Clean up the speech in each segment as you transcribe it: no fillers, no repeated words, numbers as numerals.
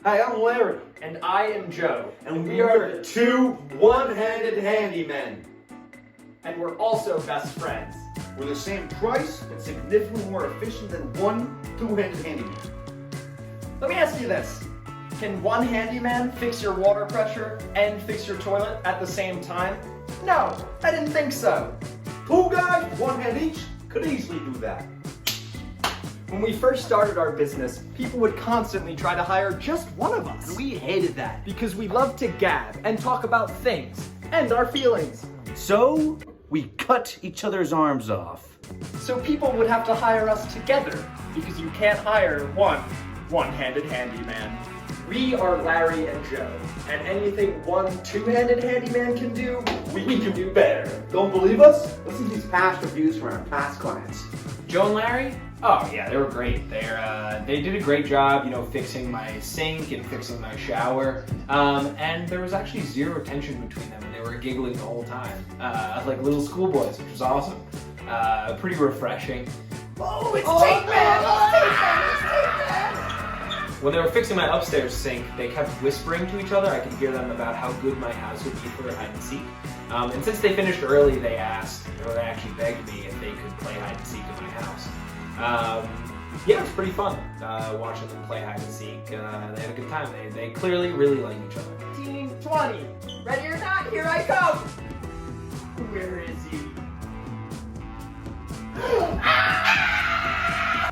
Hi, I'm Larry. And I am Joe. And we are the two one-handed handymen. And we're also best friends. We're the same price and significantly more efficient than one two-handed handyman. Let me ask you this. Can one handyman fix your water pressure and fix your toilet at the same time? No, I didn't think so. Two guys, one hand each, could easily do that. When we first started our business, people would constantly try to hire just one of us. And we hated that. Because we love to gab and talk about things and our feelings. So, we cut each other's arms off. So people would have to hire us together because you can't hire one-handed handyman. We are Larry and Joe, and anything one two-handed handyman can do, we can do better. Don't believe us? Listen to these past reviews from our past clients. Joe and Larry? Oh yeah, they were great. They did a great job, fixing my sink and fixing my shower. And there was actually zero tension between them, and they were giggling the whole time, like little schoolboys, which was awesome. Pretty refreshing. Oh, it's Tape Man! It's Tape Man! When they were fixing my upstairs sink, they kept whispering to each other. I could hear them about how good my house would be for hide and seek. And since they finished early, they asked, or they actually begged me if they could play hide and seek in my house. Yeah, it was pretty fun watching them play hide and seek. They had a good time. They clearly really like each other. Team 20, ready or not, here I come! Where is he?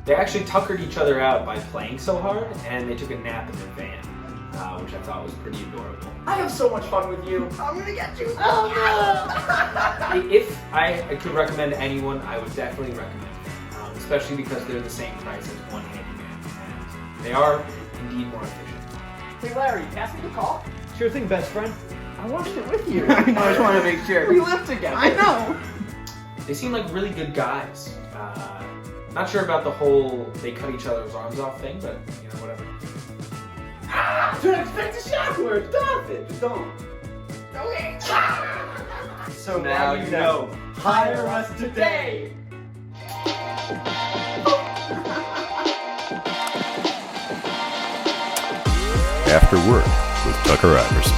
They actually tuckered each other out by playing so hard, and they took a nap in their van, which I thought was pretty adorable. I have so much fun with you. I'm gonna get you. Oh no! If I could recommend anyone, I would definitely recommend them, especially because they're the same price as one handyman, and they are indeed more efficient. Hey Larry, pass me the call. Sure thing, best friend. I watched it with you. I know, I just want to make sure. We live together. I know. They seem like really good guys. Not sure about the whole they cut each other's arms off thing, but whatever. Don't expect a shower. Stop it. Just don't. Okay. So now you know. Hire us today. After Work with Tucker Iverson.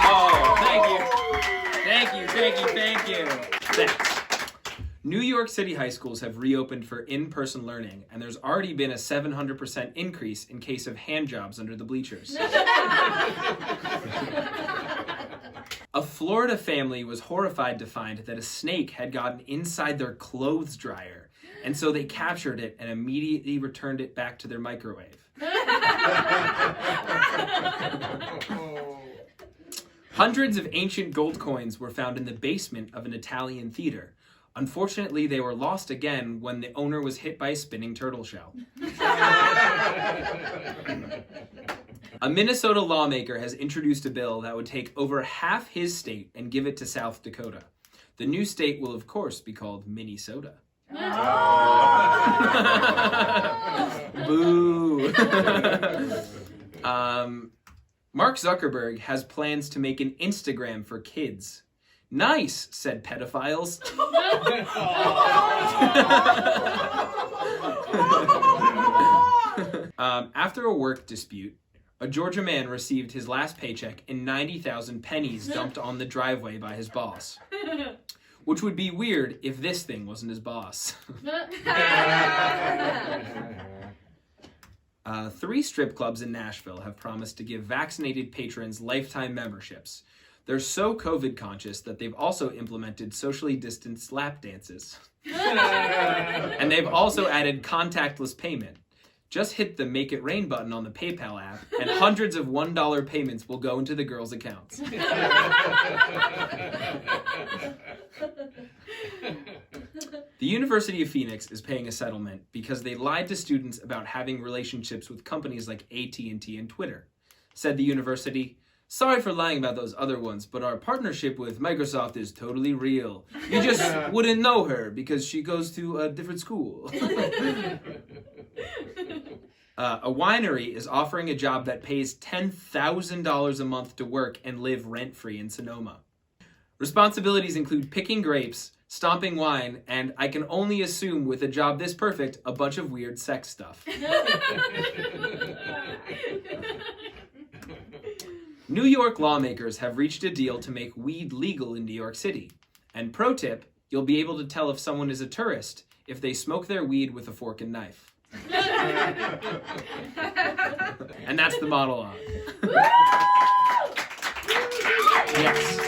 Oh, thank you. Thanks. New York City high schools have reopened for in-person learning, and there's already been a 700% increase in case of hand jobs under the bleachers. A Florida family was horrified to find that a snake had gotten inside their clothes dryer, and so they captured it and immediately returned it back to their microwave. Hundreds of ancient gold coins were found in the basement of an Italian theater. Unfortunately, they were lost again when the owner was hit by a spinning turtle shell. A Minnesota lawmaker has introduced a bill that would take over half his state and give it to South Dakota. The new state will, of course, be called Minnesota. Boo. Mark Zuckerberg has plans to make an Instagram for kids. Nice, said pedophiles. After a work dispute, a Georgia man received his last paycheck in 90,000 pennies dumped on the driveway by his boss. Which would be weird if this thing wasn't his boss. 3 strip clubs in Nashville have promised to give vaccinated patrons lifetime memberships. They're so COVID conscious that they've also implemented socially distanced lap dances. And they've also added contactless payment. Just hit the Make It Rain button on the PayPal app, and hundreds of $1 payments will go into the girls' accounts. The University of Phoenix is paying a settlement because they lied to students about having relationships with companies like AT&T and Twitter. Said the university, "Sorry for lying about those other ones, but our partnership with Microsoft is totally real. You just wouldn't know her because she goes to a different school." A winery is offering a job that pays $10,000 a month to work and live rent-free in Sonoma. Responsibilities include picking grapes, stomping wine, and I can only assume with a job this perfect, a bunch of weird sex stuff. New York lawmakers have reached a deal to make weed legal in New York City. And pro tip, you'll be able to tell if someone is a tourist if they smoke their weed with a fork and knife. And that's the monologue. Yes.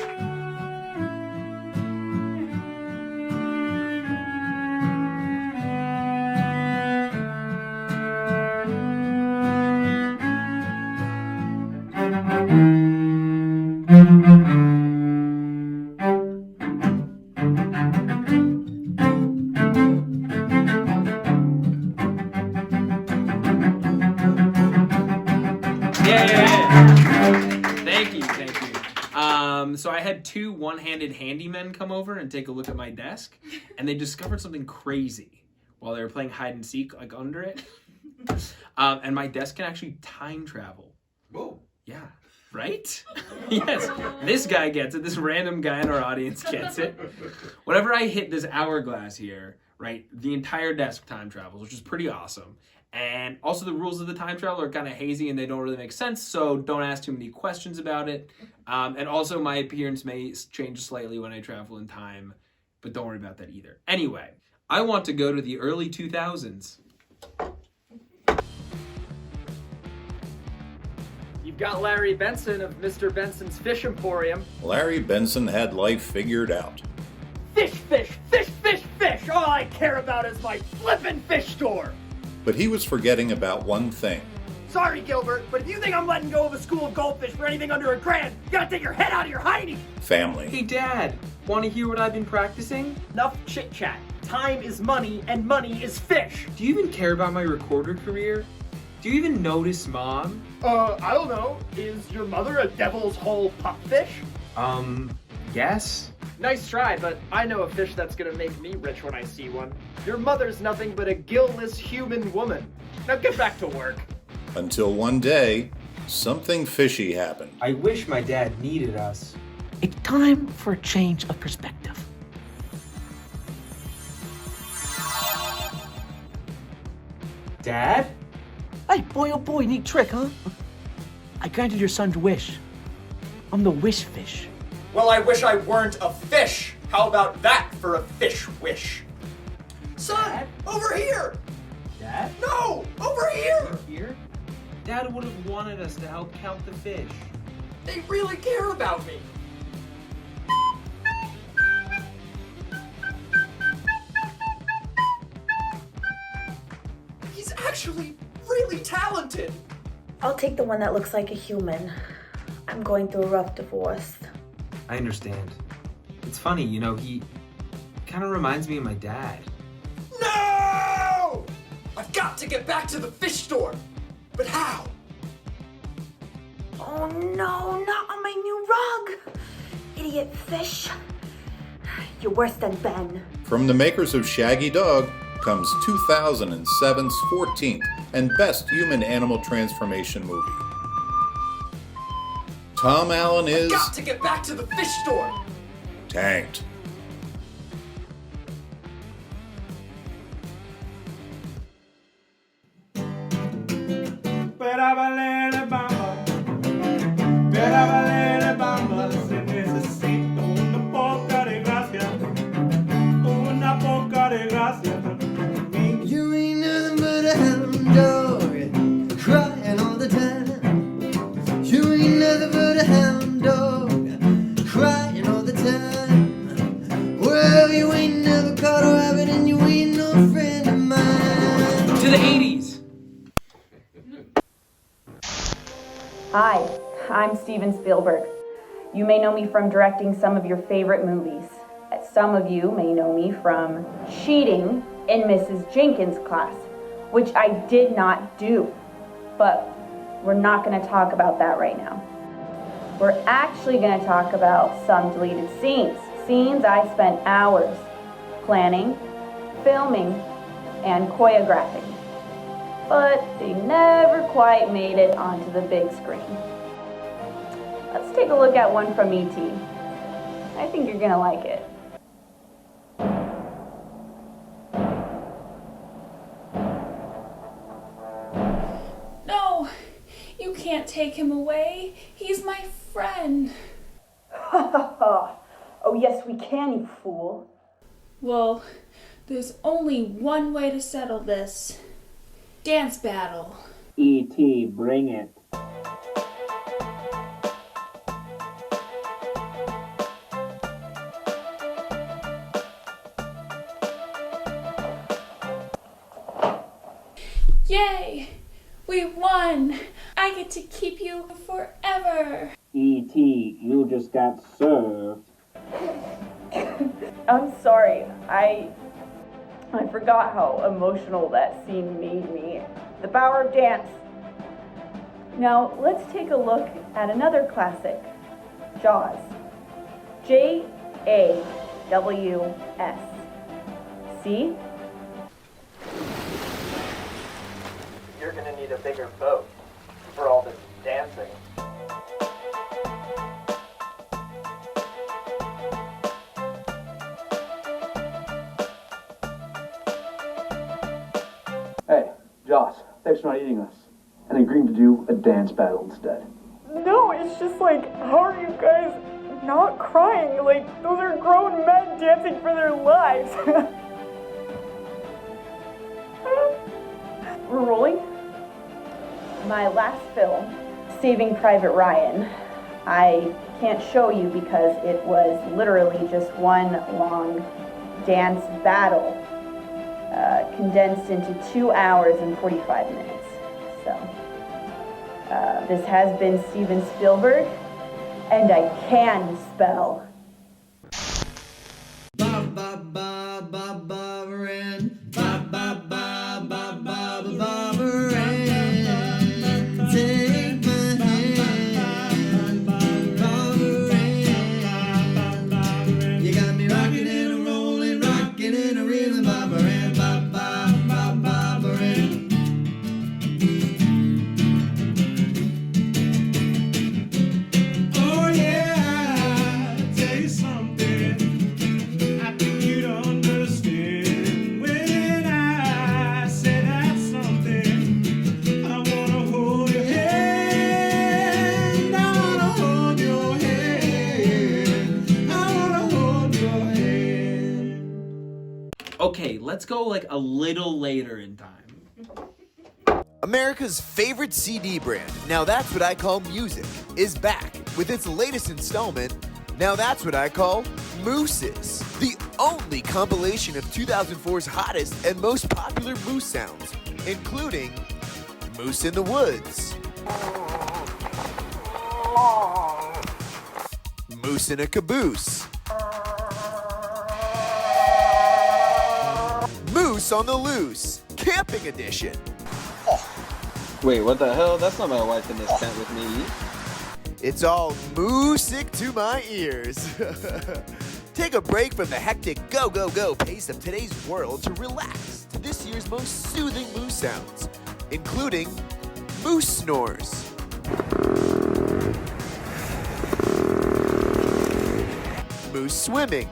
So I had two one-handed handymen come over and take a look at my desk, and they discovered something crazy while they were playing hide and seek, like under it. And my desk can actually time travel. Whoa. Yeah. Right? Yes. This guy gets it. This random guy in our audience gets it. Whenever I hit this hourglass here, right, the entire desk time travels, which is pretty awesome. And also the rules of the time travel are kind of hazy and they don't really make sense, so don't ask too many questions about it. And also my appearance may change slightly when I travel in time, but don't worry about that either. Anyway, I want to go to the early 2000s. You've got Larry Benson of Mr. Benson's Fish Emporium. Larry Benson had life figured out. Fish, fish, fish, fish, fish! All I care about is my flippin' fish store! But he was forgetting about one thing. Sorry, Gilbert, but if you think I'm letting go of a school of goldfish for anything under $1,000, you gotta take your head out of your hiney! Family. Hey, Dad, want to hear what I've been practicing? Enough chit-chat. Time is money, and money is fish! Do you even care about my recorder career? Do you even notice, Mom? I don't know. Is your mother a devil's hole pupfish? Yes? Nice try, but I know a fish that's gonna make me rich when I see one. Your mother's nothing but a gillless human woman. Now get back to work. Until one day, something fishy happened. I wish my dad needed us. It's time for a change of perspective. Dad? Hey, boy, oh boy, neat trick, huh? I granted your son's wish. I'm the wish fish. Well, I wish I weren't a fish. How about that for a fish wish? Son, Dad? over here! Dad? No, over here! Here? Dad would have wanted us to help count the fish. They really care about me. He's actually really talented. I'll take the one that looks like a human. I'm going through a rough divorce. I understand. It's funny, you know, he kind of reminds me of my dad. No! I've got to get back to the fish store. But how? Oh no, not on my new rug! Idiot fish. You're worse than Ben. From the makers of Shaggy Dog comes 2007's 14th and best human-animal transformation movie. Tom Allen is Got to get back to the fish store. tanked. Se necesita una poca de gracia, una poca de gracia. You ain't nothing but a hound dog, crying all the time. You ain't nothing but a hound dog, crying all the time. Well, you ain't never caught a rabbit and you ain't no friend of mine. To the 80s! Hi, I'm Steven Spielberg. You may know me from directing some of your favorite movies. Some of you may know me from cheating in Mrs. Jenkins' class, which I did not do. But we're not going to talk about that right now. We're actually going to talk about some deleted scenes. Scenes I spent hours planning, filming, and choreographing. But they never quite made it onto the big screen. Let's take a look at one from E.T. I think you're gonna like it. can't take him away. He's my friend. Ha ha ha. Oh yes, we can, you fool. Well, there's only one way to settle this. Dance battle. E.T., bring it. Yay! We won! I get to keep you forever! E.T., you just got served. I'm sorry. I forgot how emotional that scene made me. The power of dance. Now, let's take a look at another classic, Jaws. J-A-W-S. See? You're gonna need a bigger boat for all this dancing. Hey, Joss, thanks for not eating us and agreeing to do a dance battle instead. No, it's just like, how are you guys not crying? Like, those are grown men dancing for their lives. We're rolling. My last film, Saving Private Ryan, I can't show you because it was literally just one long dance battle condensed into 2 hours and 45 minutes. So, this has been Steven Spielberg, and I can spell. Okay, let's go like a little later in time. America's favorite CD brand, Now That's What I Call Music, is back with its latest installment, Now That's What I Call Mooses, the only compilation of 2004's hottest and most popular moose sounds, including Moose in the Woods, Moose in a Caboose, Moose on the Loose, Camping Edition. Wait, what the hell? That's not my wife in this tent with me. It's all moosic to my ears. Take a break from the hectic go, go, go pace of today's world to relax to this year's most soothing moose sounds, including moose snores, moose swimming,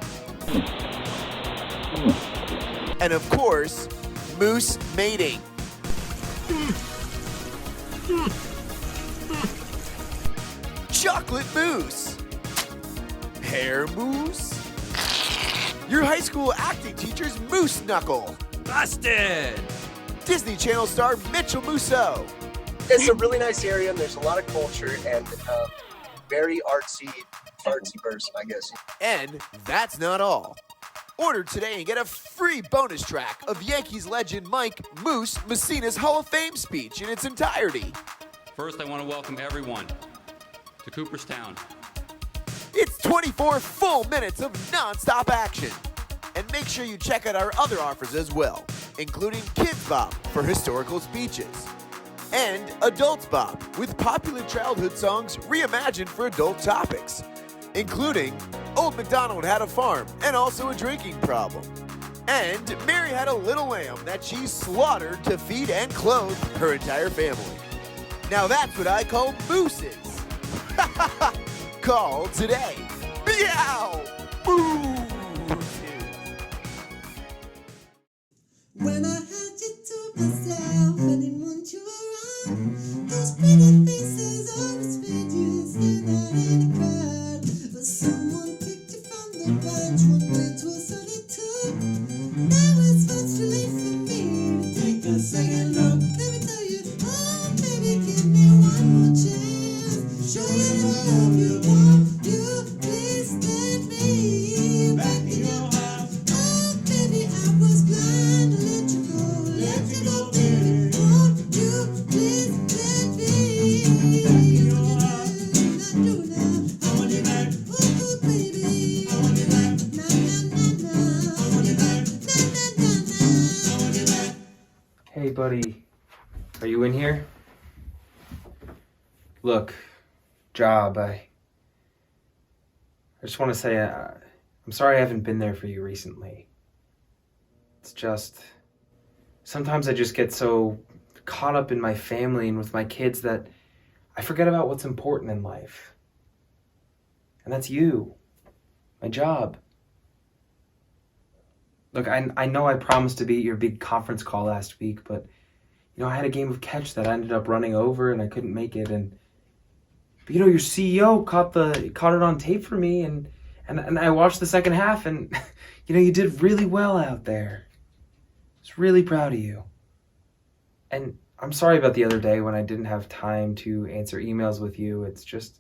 and of course, moose mating. Chocolate mousse, hair mousse, your high school acting teacher's moose knuckle. Busted! Disney Channel star Mitchell Musso. It's a really nice area and there's a lot of culture and very artsy person, I guess. And that's not all. Order today and get a free bonus track of Yankees legend Mike Moose Messina's Hall of Fame speech in its entirety. First, I want to welcome everyone to Cooperstown. It's 24 full minutes of non-stop action. And make sure you check out our other offers as well, including Kids Bop for historical speeches, and Adults Bop with popular childhood songs reimagined for adult topics, including Old MacDonald Had a Farm and also a drinking problem, and Mary Had a Little Lamb that she slaughtered to feed and clothe her entire family. Now that's what I call mooses. Call today. Meow! Mooses. When I had you to myself, I didn't want you around. Those pretty faces Hey, buddy. Are you in here? Look, job, I just want to say I'm sorry I haven't been there for you recently. It's just, sometimes I just get so caught up in my family and with my kids that I forget about what's important in life. And that's you, my job. Look, I know I promised to be at your big conference call last week, but, you know, I had a game of catch that I ended up running over and I couldn't make it. But, you know, your CEO caught it on tape for me, and I watched the second half, and, you know, you did really well out there. I was really proud of you. And I'm sorry about the other day when I didn't have time to answer emails with you. It's just,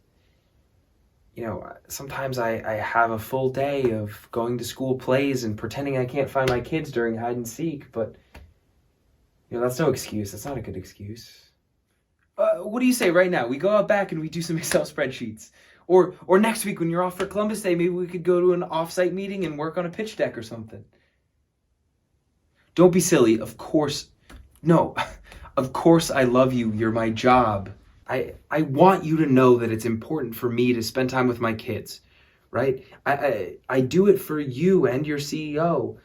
you know, sometimes I have a full day of going to school plays and pretending I can't find my kids during hide and seek, but, you know, that's no excuse. That's not a good excuse. What do you say right now? We go out back and we do some Excel spreadsheets. Or next week when you're off for Columbus Day, maybe we could go to an off-site meeting and work on a pitch deck or something. Don't be silly. Of course. No. Of course I love you. You're my job. I want you to know that it's important for me to spend time with my kids, right? I do it for you and your CEO.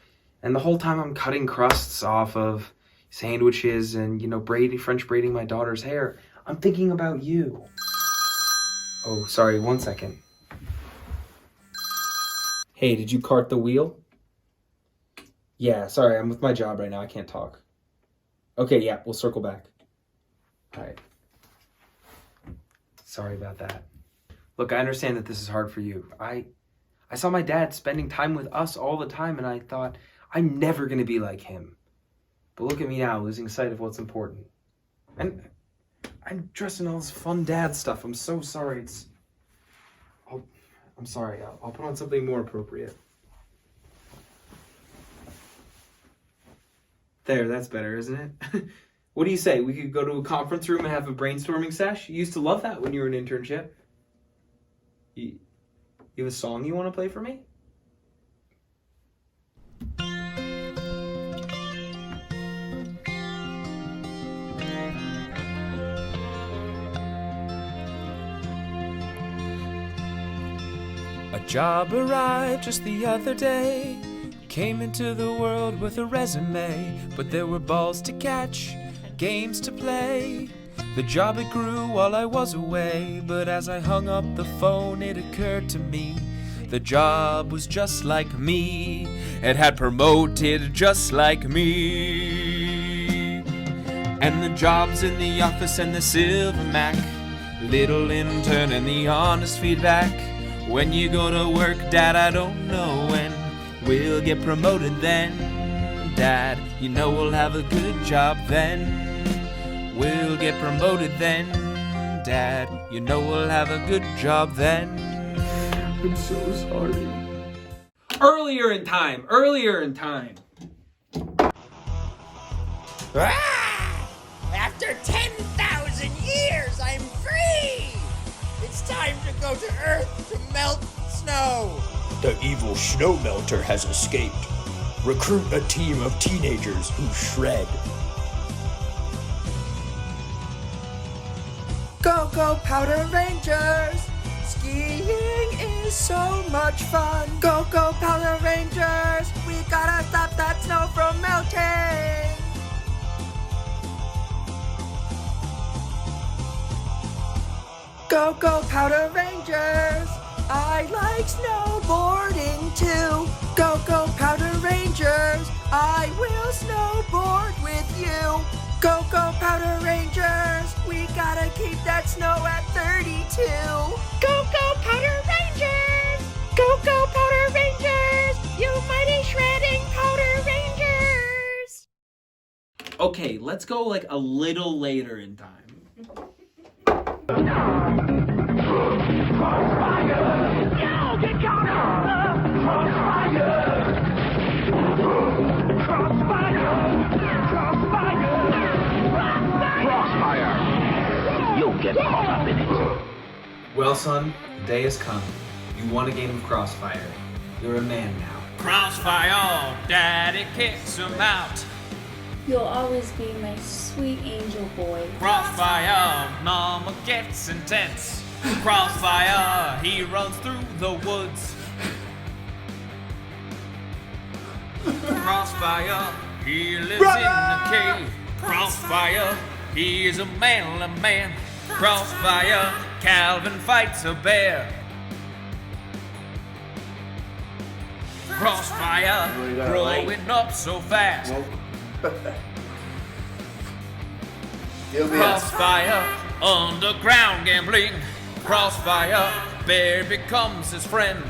And the whole time I'm cutting crusts off of sandwiches and, you know, French braiding my daughter's hair, I'm thinking about you. Oh, sorry, 1 second. Hey, did you cart the wheel? Yeah, sorry, I'm with my job right now. I can't talk. Okay, yeah, we'll circle back. All right. Sorry about that. Look, I understand that this is hard for you. I saw my dad spending time with us all the time, and I thought, I'm never going to be like him. But look at me now, losing sight of what's important. And I'm dressed in all this fun dad stuff. I'm so sorry. I'm sorry. I'll put on something more appropriate. There, that's better, isn't it? What do you say? We could go to a conference room and have a brainstorming sesh? You used to love that when you were in internship. You have a song you want to play for me? A job arrived just the other day. Came into the world with a resume, but there were balls to catch, games to play. The job it grew while I was away, but as I hung up the phone it occurred to me the job was just like me. It had promoted just like me. And the job's in the office and the silver Mac, little intern and the honest feedback. When you go to work, Dad, I don't know when we'll get promoted then. Dad, you know we'll have a good job then. We'll get promoted then. Dad, you know we'll have a good job then. I'm so sorry. Earlier in time. After 10,000 years, I'm free! It's time to go to Earth to melt snow. The evil snow melter has escaped. Recruit a team of teenagers who shred. Go, go, Powder Rangers! Skiing is so much fun. Go, go, Powder Rangers! We gotta stop that snow from melting! Go, go, Powder Rangers! I like snowboarding too. Go, go, Powder Rangers! I will snowboard with you. Go, go, Powder Rangers! We gotta keep that snow at 32. Go, go, Powder Rangers! Go, go, Powder Rangers! You mighty shredding Powder Rangers! Okay, let's go like a little later in time. You'll get caught up in it. Well, son, the day has come. You won a game of Crossfire. You're a man now. Crossfire, daddy kicks him out. You'll always be my sweet angel boy. Crossfire, mama gets intense. Crossfire, he runs through the woods. Crossfire, he lives in a cave. Crossfire, he is a manly man. Crossfire, Calvin fights a bear. Crossfire, growing up so fast. Crossfire, underground gambling. Crossfire, bear becomes his friend.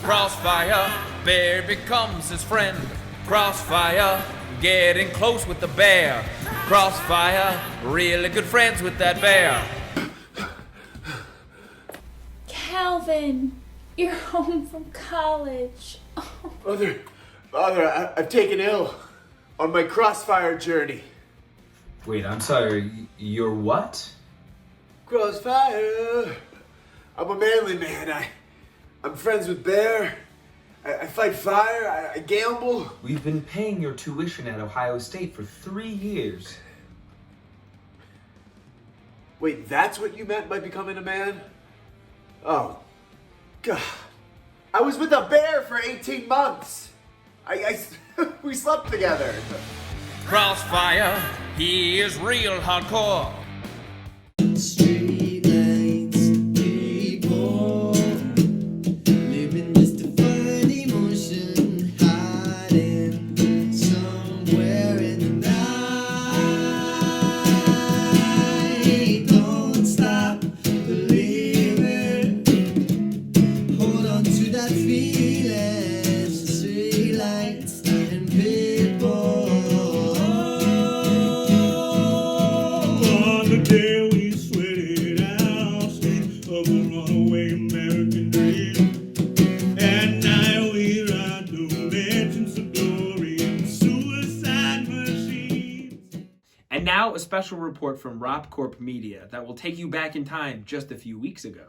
Crossfire, bear becomes his friend. Crossfire, getting close with the bear. Crossfire, really good friends with that bear. Calvin, you're home from college. Father, I've taken ill on my Crossfire journey. Wait, I'm sorry. You're what? Crossfire. I'm a manly man. I'm friends with Bear. I fight fire. I gamble. We've been paying your tuition at Ohio State for 3 years. Wait, that's what you meant by becoming a man? Oh, God. I was with a bear for 18 months. We slept together. Crossfire, he is real hardcore. And now a special report from RopCorp Media that will take you back in time just a few weeks ago.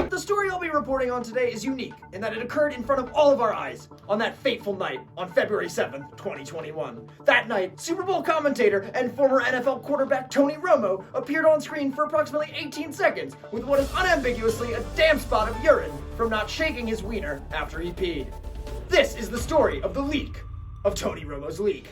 The story I'll be reporting on today is unique in that it occurred in front of all of our eyes on that fateful night on February 7th, 2021. That night, Super Bowl commentator and former NFL quarterback Tony Romo appeared on screen for approximately 18 seconds with what is unambiguously a damn spot of urine from not shaking his wiener after he peed. This is the story of the leak of Tony Romo's leak.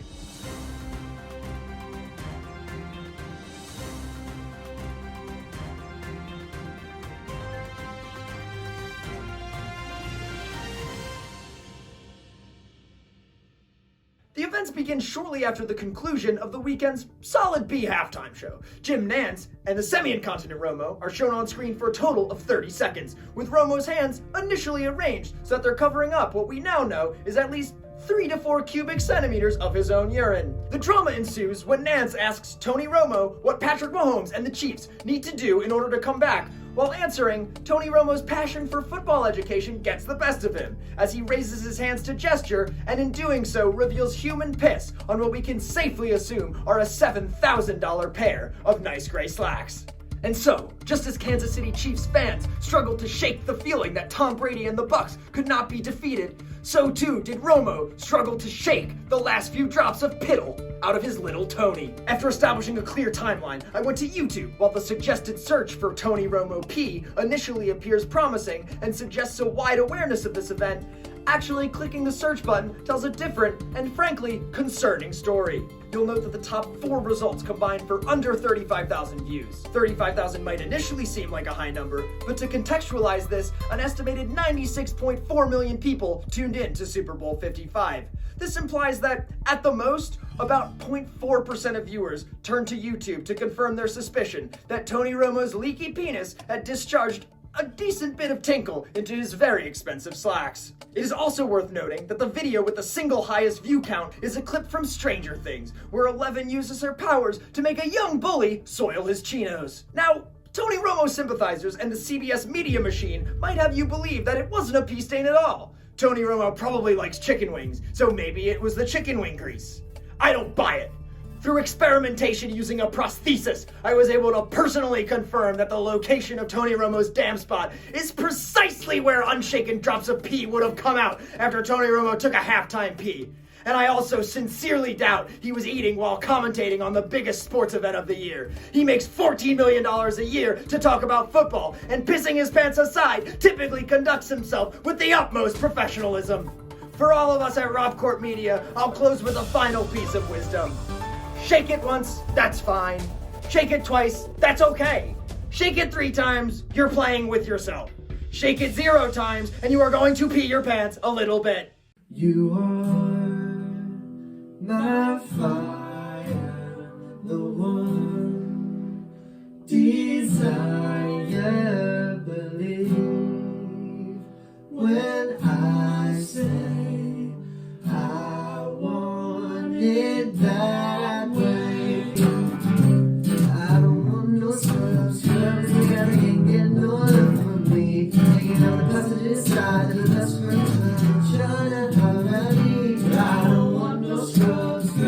The events begin shortly after the conclusion of the weekend's solid B halftime show. Jim Nantz and the semi-incontinent Romo are shown on screen for a total of 30 seconds, with Romo's hands initially arranged so that they're covering up what we now know is at least 3 to 4 cubic centimeters of his own urine. The drama ensues when Nantz asks Tony Romo what Patrick Mahomes and the Chiefs need to do in order to come back. While answering, Tony Romo's passion for football education gets the best of him, as he raises his hands to gesture, and in doing so reveals human piss on what we can safely assume are a $7,000 pair of nice gray slacks. And so, just as Kansas City Chiefs fans struggled to shake the feeling that Tom Brady and the Bucs could not be defeated, so too did Romo struggle to shake the last few drops of piddle out of his little Tony. After establishing a clear timeline, I went to YouTube. While the suggested search for Tony Romo P initially appears promising and suggests a wide awareness of this event, actually clicking the search button tells a different and frankly concerning story. You'll note that the top 4 results combined for under 35,000 views. 35,000 might initially seem like a high number, but to contextualize this, an estimated 96.4 million people tuned in to Super Bowl 55. This implies that, at the most, about 0.4% of viewers turned to YouTube to confirm their suspicion that Tony Romo's leaky penis had discharged a decent bit of tinkle into his very expensive slacks. It is also worth noting that the video with the single highest view count is a clip from Stranger Things, where Eleven uses her powers to make a young bully soil his chinos. Now, Tony Romo sympathizers and the CBS media machine might have you believe that it wasn't a pee stain at all. Tony Romo probably likes chicken wings, so maybe it was the chicken wing grease. I don't buy it. Through experimentation using a prosthesis, I was able to personally confirm that the location of Tony Romo's damn spot is precisely where unshaken drops of pee would have come out after Tony Romo took a halftime pee. And I also sincerely doubt he was eating while commentating on the biggest sports event of the year. He makes $14 million a year to talk about football, and pissing his pants aside typically conducts himself with the utmost professionalism. For all of us at Robcourt Media, I'll close with a final piece of wisdom. Shake it once, that's fine. Shake it twice, that's okay. Shake it 3 times, you're playing with yourself. Shake it 0 times, and you are going to pee your pants a little bit. You are my fire, the one desire, believe when I say I want it that way. I don't want no scrubs, you ain't getting no love from me. Hanging on the passenger side of the best friend's trying to holler at me. I don't want no scrubs, you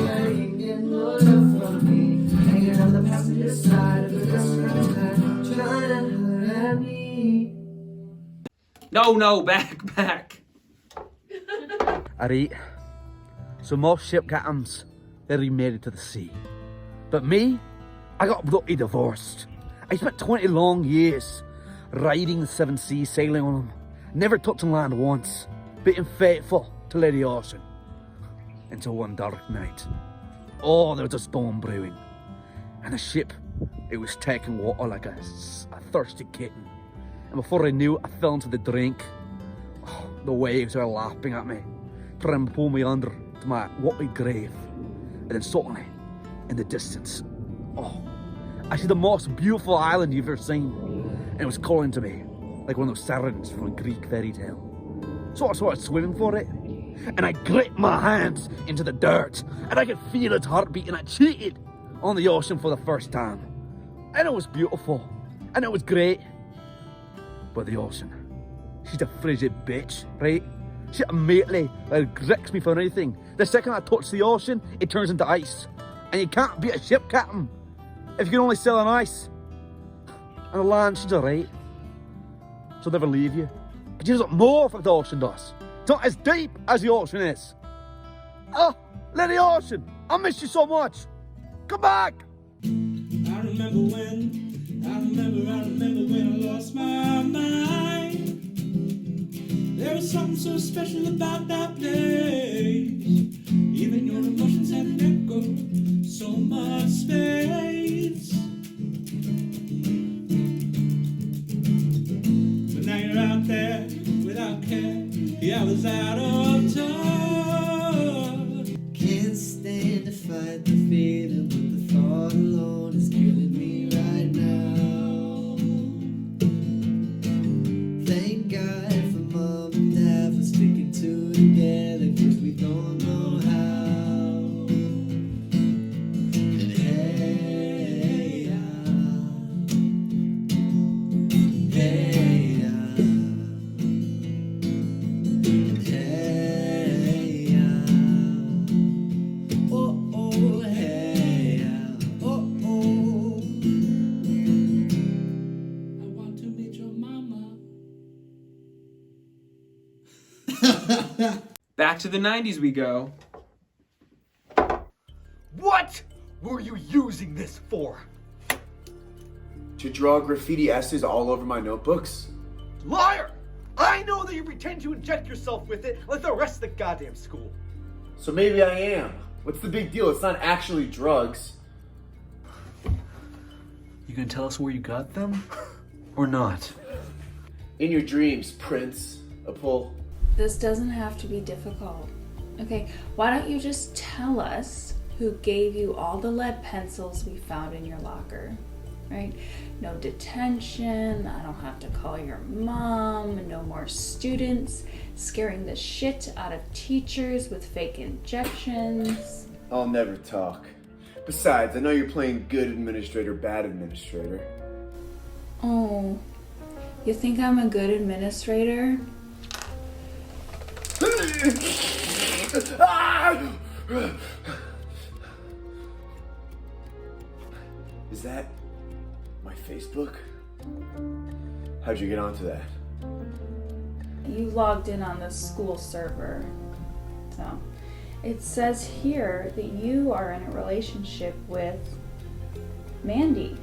ain't getting no love from me. Hanging on the passenger side of the best friend's trying to holler at me. No, back. Alright, so most ship captains, they're remarried to the sea. But me, I got bloody divorced. I spent 20 long years riding the 7 seas, sailing on them, never touching land once, being faithful to Lady Ocean. Until one dark night, there was a storm brewing, and the ship, it was taking water like a thirsty kitten. And before I knew it, I fell into the drink. The waves were lapping at me, trying to pull me under to my watery grave. And then suddenly, in the distance, I see the most beautiful island you've ever seen. And it was calling to me, like one of those sirens from a Greek fairy tale. So I started swimming for it, and I gripped my hands into the dirt, and I could feel its heartbeat, and I cheated on the ocean for the first time. And it was beautiful, and it was great. But the ocean, she's a frigid bitch, right? She immediately rejects me for anything. The second I touch the ocean, it turns into ice. And you can't be a ship captain if you can only sail on ice. And the land, she's alright. She'll never leave you. But she doesn't morph like the ocean does. It's not as deep as the ocean is. Oh, Lady Ocean, I miss you so much. Come back. I remember when I lost my mind. There was something so special about that place. Even your emotions had an echo, so much space. But now you're out there without care. Yeah, I was out of touch. Can't stand to fight the feeling, but the thought alone is killing me right now. Thank God for Mom and Dad for sticking two together, 'cause we don't know how. And hey, Back to the 90s we go. What were you using this for? To draw graffiti S's all over my notebooks. Liar! I know that you pretend to inject yourself with it like the rest of the goddamn school. So maybe I am. What's the big deal? It's not actually drugs. You gonna tell us where you got them? Or not? In your dreams, Prince. A pull. This doesn't have to be difficult. Okay, why don't you just tell us who gave you all the lead pencils we found in your locker? right? No detention, I don't have to call your mom, no more students scaring the shit out of teachers with fake injections. I'll never talk. Besides, I know you're playing good administrator, bad administrator. Oh, you think I'm a good administrator? Is that my Facebook? How'd you get onto that? You logged in on the school server. So, it says here that you are in a relationship with Mandy.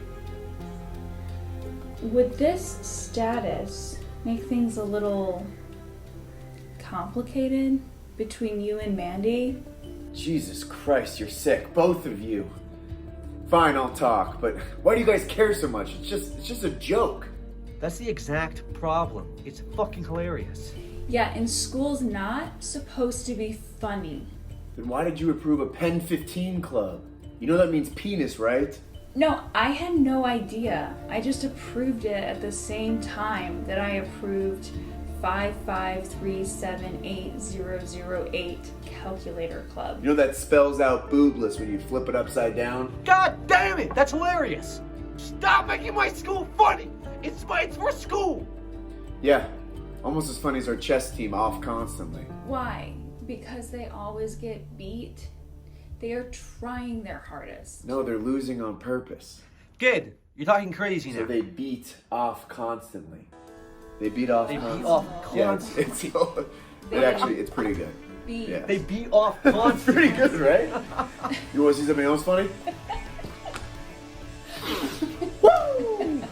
Would this status make things a little complicated between you and Mandy? Jesus Christ, you're sick, both of you. Fine, I'll talk, but why do you guys care so much? It's just a joke. That's the exact problem. It's fucking hilarious. Yeah, and school's not supposed to be funny. Then why did you approve a Pen 15 club? You know that means penis, right? No, I had no idea. I just approved it at the same time that I approved 553780008 calculator club. You know that spells out boobless when you flip it upside down? God damn it, that's hilarious. Stop making my school funny. It's for school. Yeah, almost as funny as our chess team off constantly. Why? Because they always get beat? They are trying their hardest. No, they're losing on purpose. Kid, you're talking crazy now. So they beat off constantly. They beat off constantly. Beat off Yeah, constantly. it's pretty good. Beat. Yeah. They beat off It's constantly. pretty good, right? You want to see something else funny? Woo!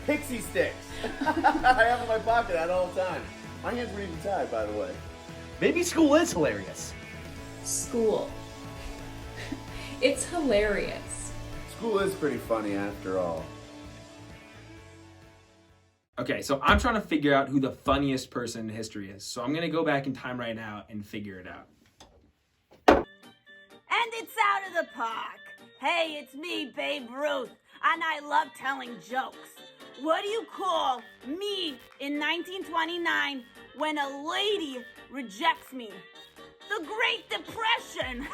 Pixie sticks. I have in my pocket at all times. My hands were even tied, by the way. Maybe school is hilarious. School. It's hilarious. School is pretty funny after all. Okay, so I'm trying to figure out who the funniest person in history is. So I'm going to go back in time right now and figure it out. And it's out of the park. Hey, it's me, Babe Ruth, and I love telling jokes. What do you call me in 1929 when a lady rejects me? The Great Depression.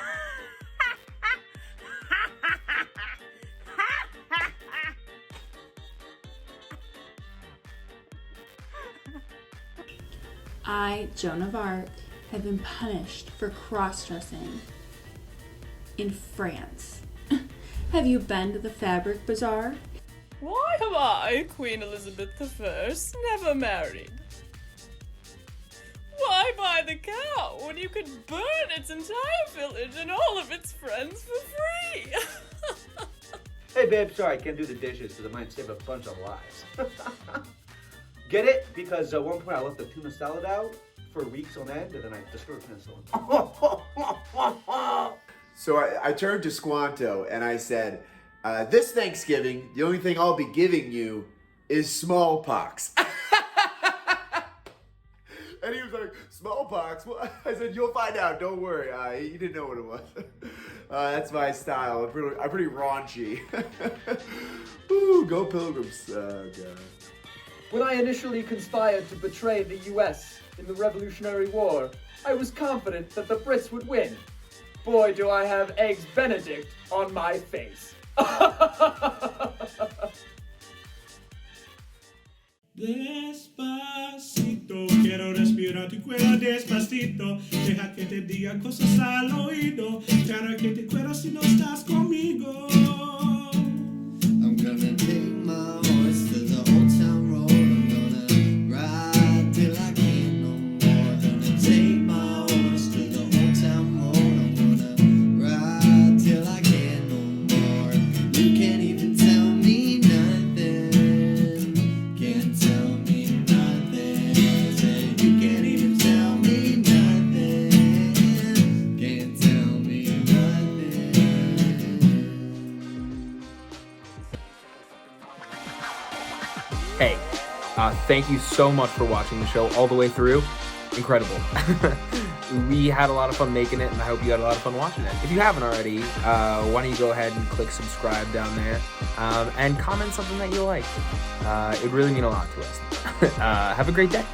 I, Joan of Arc, have been punished for cross-dressing in France. Have you been to the fabric bazaar? Why have I, Queen Elizabeth I, never married? Why buy the cow when you could burn its entire village and all of its friends for free? Hey babe, sorry, I can't do the dishes because it might save a bunch of lives. Get it? Because at one point I left the tuna salad out for weeks on end and then I discovered penicillin. So I turned to Squanto and I said, this Thanksgiving, the only thing I'll be giving you is smallpox. And he was like, smallpox? Well, I said, you'll find out, don't worry. He didn't know what it was. That's my style. I'm pretty raunchy. Ooh, go Pilgrims. God. When I initially conspired to betray the U.S. in the Revolutionary War, I was confident that the Brits would win. Boy, do I have Eggs Benedict on my face. Despacito, quiero respirar tu cuello despacito. Deja que te diga cosas al oído. Para que te quiero si no estás conmigo. I'm gonna take my horse to the old town road. I'm gonna ride till I can't no more. Gonna take my horse to the old town road. I'm gonna ride till I can't no more. You can't even tell me nothing. Can't tell me nothing. Say you can't even tell me nothing. Can't tell me nothing. Hey, thank you so much for watching the show all the way through. Incredible. we had a lot of fun making it, and I hope you had a lot of fun watching it. If you haven't already, why don't you go ahead and click subscribe down there, and comment something that you like. It would really mean a lot to us. Have a great day.